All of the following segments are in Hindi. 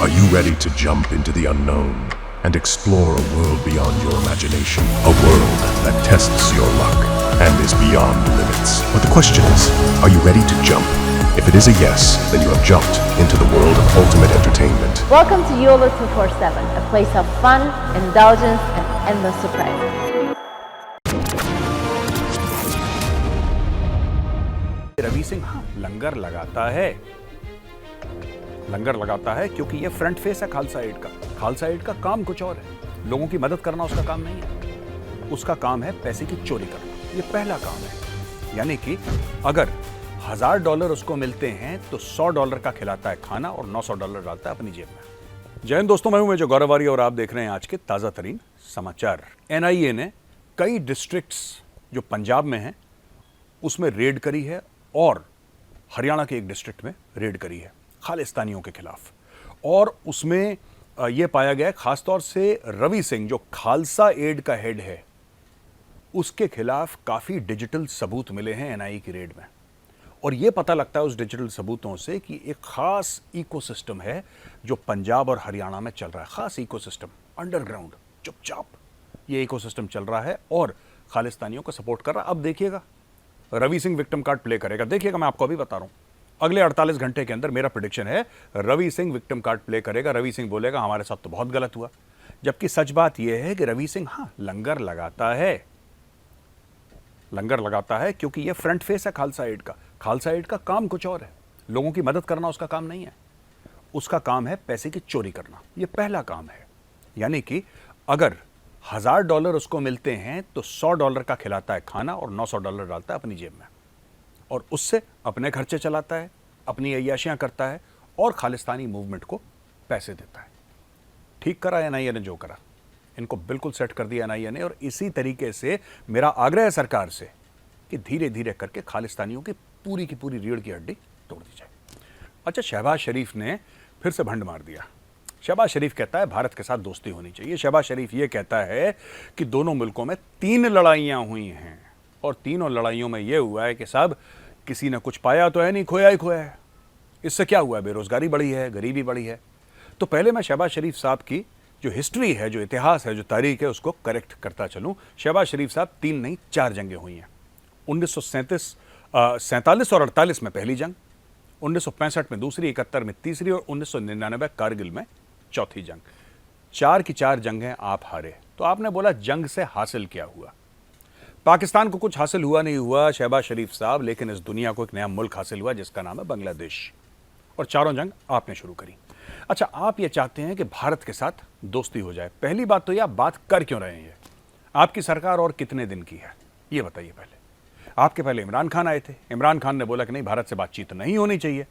Are you ready to jump into the unknown and explore a world beyond your imagination? A world that tests your luck and is beyond limits. But the question is, are you ready to jump? If it is a yes, then you have jumped into the world of ultimate entertainment. Welcome to YOLO 247, a place of fun, indulgence, and endless surprises. Ravi Singh लंगर लगाता है क्योंकि ये फ्रंट फेस है खालसा एड का काम कुछ और है। लोगों की मदद करना उसका काम नहीं है, उसका काम है पैसे की चोरी करना। ये पहला काम है, यानी कि अगर $1000 उसको मिलते हैं तो $100 का खिलाता है खाना और $900 डालता है अपनी जेब में। जय हिंद दोस्तों, मैं हूं मेजर गौरव आर्य और आप देख रहे हैं आज के ताजा तरीन समाचार। एनआईए ने कई डिस्ट्रिक्ट्स जो पंजाब में हैं उसमें रेड करी है और हरियाणा के एक डिस्ट्रिक्ट में रेड करी है खालिस्तानियों के खिलाफ। और उसमें यह पाया गया खासतौर से रवि सिंह जो खालसा एड का हेड है उसके खिलाफ काफी डिजिटल सबूत मिले हैं एनआईए की रेड में। और यह पता लगता है उस डिजिटल सबूतों से कि एक खास इकोसिस्टम है जो पंजाब और हरियाणा में चल रहा है। खास इकोसिस्टम, अंडरग्राउंड, चुपचाप ये इकोसिस्टम चल रहा है और खालिस्तानियों को सपोर्ट कर रहा है। अब देखिएगा Ravi Singh victim card play करेगा। देखिएगा, मैं आपको अभी बता रहा हूं, अगले 48 घंटे के अंदर मेरा प्रेडिक्शन है Ravi Singh victim card play करेगा। रवि सिंह बोलेगा हमारे साथ तो बहुत गलत हुआ, जबकि सच बात यह है कि रवि सिंह लंगर लगाता है क्योंकि यह फ्रंट फेस है खालसा एड का काम कुछ और है। लोगों की मदद करना उसका काम नहीं है, उसका काम है पैसे की चोरी करना। यह पहला काम है, यानी कि अगर $1000 उसको मिलते हैं तो $100 का खिलाता है खाना और $900 डालता है अपनी जेब में और उससे अपने खर्चे चलाता है, अपनी अय्याशियां करता है और खालिस्तानी मूवमेंट को पैसे देता है। ठीक करा एनआईए ने जो करा, इनको बिल्कुल सेट कर दिया एनआईए ने। और इसी तरीके से मेरा आग्रह है सरकार से कि धीरे धीरे करके खालिस्तानियों की पूरी रीढ़ की हड्डी तोड़ दी जाए। अच्छा, शहबाज शरीफ ने फिर से भंड मार दिया। शहबाज शरीफ कहता है भारत के साथ दोस्ती होनी चाहिए। शहबाज शरीफ ये कहता है कि दोनों मुल्कों में 3 लड़ाइयां हुई हैं और तीनों लड़ाइयों में यह हुआ है कि साहब किसी ने कुछ पाया तो है नहीं, खोया ही खोया है। इससे क्या हुआ है? बेरोजगारी बढ़ी है, गरीबी बढ़ी है। तो पहले मैं शहबाज शरीफ साहब की जो हिस्ट्री है, जो इतिहास है, जो तारीख है, उसको करेक्ट करता चलूं। शहबाज शरीफ साहब 3 नहीं 4 जंगें हुई हैं। 1947 और 48 में पहली जंग, 1965 में दूसरी, 71 में तीसरी और 1999 कारगिल में चौथी जंग। 4 की 4 जंगें आप हारे। तो आपने बोला जंग से हासिल क्या हुआ? पाकिस्तान को कुछ हासिल हुआ नहीं हुआ शहबाज शरीफ साहब, लेकिन इस दुनिया को एक नया मुल्क हासिल हुआ जिसका नाम है बांग्लादेश। और चारों जंग आपने शुरू करी। अच्छा, आप ये चाहते हैं कि भारत के साथ दोस्ती हो जाए। पहली बात तो यह, आप बात कर क्यों रहे हैं? आपकी सरकार और कितने दिन की है ये बताइए। पहले आपके पहले इमरान खान आए थे, इमरान खान ने बोला कि नहीं, भारत से बातचीत नहीं होनी चाहिए।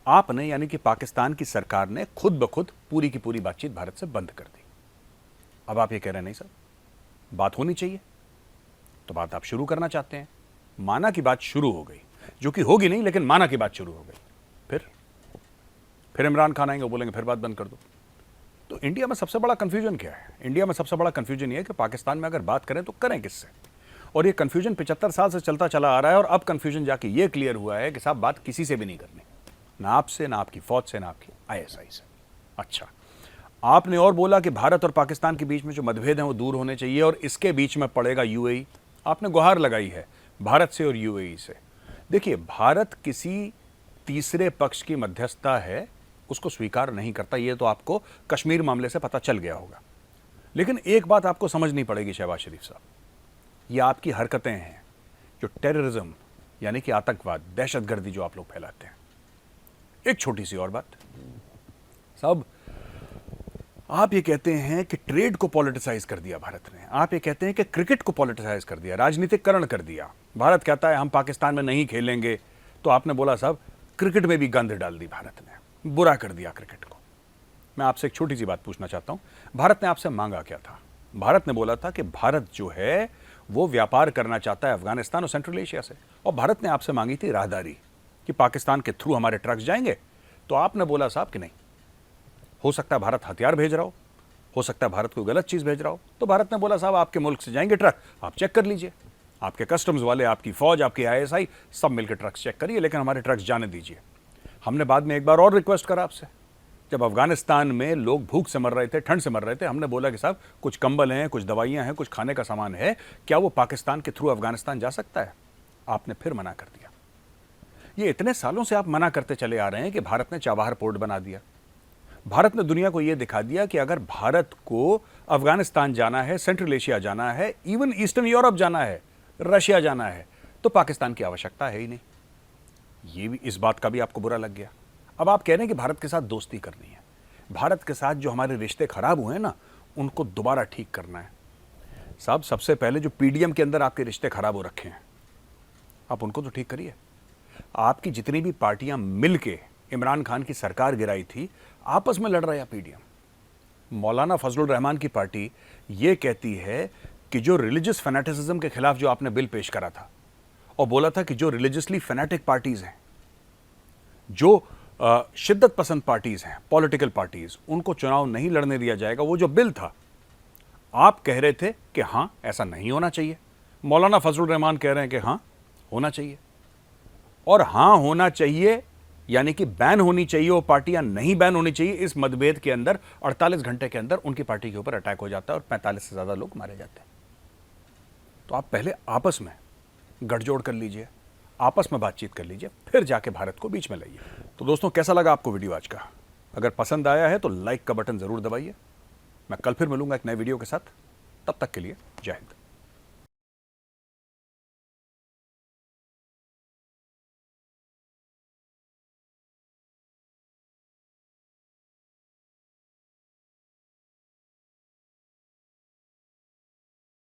आपने यानी कि पाकिस्तान की सरकार ने खुद ब खुद पूरी की पूरी बातचीत भारत से बंद कर दी। अब आप ये कह रहे हैं नहीं सर, बात होनी चाहिए, तो बात आप शुरू करना चाहते हैं। माना की बात शुरू हो गई, जो कि होगी नहीं, लेकिन माना की बात शुरू हो गई। फिर इमरान खान आएंगे, बोलेंगे फिर बात बंद कर दो। तो इंडिया में सबसे बड़ा कंफ्यूजन क्या है? इंडिया में सबसे बड़ा कंफ्यूजन ये है कि पाकिस्तान में अगर बात करें तो करें किससे। और ये कंफ्यूजन 75 साल से चलता चला आ रहा है और अब कंफ्यूजन जाके ये क्लियर हुआ है कि साहब बात किसी से भी नहीं करनी, ना आपसे, ना आपकी फौज से, ना आपकी आईएसआई से। अच्छा, आपने और बोला कि भारत और पाकिस्तान के बीच में जो मतभेद हैं वो दूर होने चाहिए और इसके बीच में पड़ेगा यूएई। आपने गुहार लगाई है भारत से और यूएई से। देखिए, भारत किसी तीसरे पक्ष की मध्यस्थता है उसको स्वीकार नहीं करता। ये तो आपको कश्मीर मामले से पता चल गया होगा। लेकिन एक बात आपको समझनी पड़ेगी शहबाज शरीफ साहब, ये आपकी हरकतें हैं जो टेररिज्म यानी कि आतंकवाद, दहशतगर्दी जो आप लोग फैलाते हैं। एक छोटी सी और बात साहब, आप ये कहते हैं कि ट्रेड को पॉलिटिसाइज कर दिया भारत ने, आप ये कहते हैं कि क्रिकेट को पॉलिटिसाइज कर दिया, राजनीतिकरण कर दिया। भारत कहता है हम पाकिस्तान में नहीं खेलेंगे, तो आपने बोला साहब क्रिकेट में भी गंद डाल दी भारत ने, बुरा कर दिया क्रिकेट को। मैं आपसे एक छोटी सी बात पूछना चाहता हूं, भारत ने आपसे मांगा क्या था? भारत ने बोला था कि भारत जो है वो व्यापार करना चाहता है अफगानिस्तान और सेंट्रल एशिया से, और भारत ने आपसे मांगी थी राहदारी कि पाकिस्तान के थ्रू हमारे ट्रक्स जाएंगे। तो आपने बोला साहब कि नहीं, हो सकता है भारत हथियार भेज रहा हो सकता है भारत कोई गलत चीज भेज रहा हो। तो भारत ने बोला साहब आपके मुल्क से जाएंगे ट्रक, आप चेक कर लीजिए, आपके कस्टम्स वाले, आपकी फौज, आपकी आईएसआई सब मिलकर ट्रक्स चेक करिए, लेकिन हमारे ट्रक्स जाने दीजिए। हमने बाद में एक बार और रिक्वेस्ट करा आपसे जब अफगानिस्तान में लोग भूख से मर रहे थे, ठंड से मर रहे थे, हमने बोला कि साहब कुछ कंबल हैं, कुछ दवाइयां हैं, कुछ खाने का सामान है, क्या वो पाकिस्तान के थ्रू अफगानिस्तान जा सकता है? आपने फिर मना कर दिया। ये इतने सालों से आप मना करते चले आ रहे हैं कि भारत ने चाबहार पोर्ट बना दिया। भारत ने दुनिया को यह दिखा दिया कि अगर भारत को अफगानिस्तान जाना है, सेंट्रल एशिया जाना है, इवन ईस्टर्न यूरोप जाना है, रशिया जाना है, तो पाकिस्तान की आवश्यकता है ही नहीं। ये भी, इस बात का भी आपको बुरा लग गया। अब आप कह रहे हैं कि भारत के साथ दोस्ती करनी है, भारत के साथ जो हमारे रिश्ते खराब हुए हैं ना, उनको दोबारा ठीक करना है। साहब, सबसे पहले जो पीडीएम के अंदर आपके रिश्ते खराब हो रखे हैं, आप उनको तो ठीक करिए। आपकी जितनी भी पार्टियां मिलके इमरान खान की सरकार गिराई थी, आपस में लड़ रहा है पीडीएम। मौलाना फजलुर रहमान की पार्टी ये कहती है कि जो रिलीजियस फैनेटिसिज्म के खिलाफ जो आपने बिल पेश करा था और बोला था कि जो रिलीजियसली फैनेटिक पार्टीज हैं, जो शिद्दत पसंद पार्टीज हैं, पॉलिटिकल पार्टीज, उनको चुनाव नहीं लड़ने दिया जाएगा। वो जो बिल था, आप कह रहे थे कि हां ऐसा नहीं होना चाहिए। मौलाना फजलुर रहमान कह रहे हैं कि हां होना चाहिए। और हां होना चाहिए यानी कि बैन होनी चाहिए, वो पार्टियां नहीं बैन होनी चाहिए। इस मतभेद के अंदर 48 घंटे के अंदर उनकी पार्टी के ऊपर अटैक हो जाता है और 45 से ज्यादा लोग मारे जाते हैं। तो आप पहले आपस में गठजोड़ कर लीजिए, आपस में बातचीत कर लीजिए, फिर जाके भारत को बीच में लाइए। तो दोस्तों, कैसा लगा आपको वीडियो आज का? अगर पसंद आया है तो लाइक का बटन जरूर दबाइए। मैं कल फिर मिलूंगा एक नए वीडियो के साथ। तब तक के लिए जय हिंद।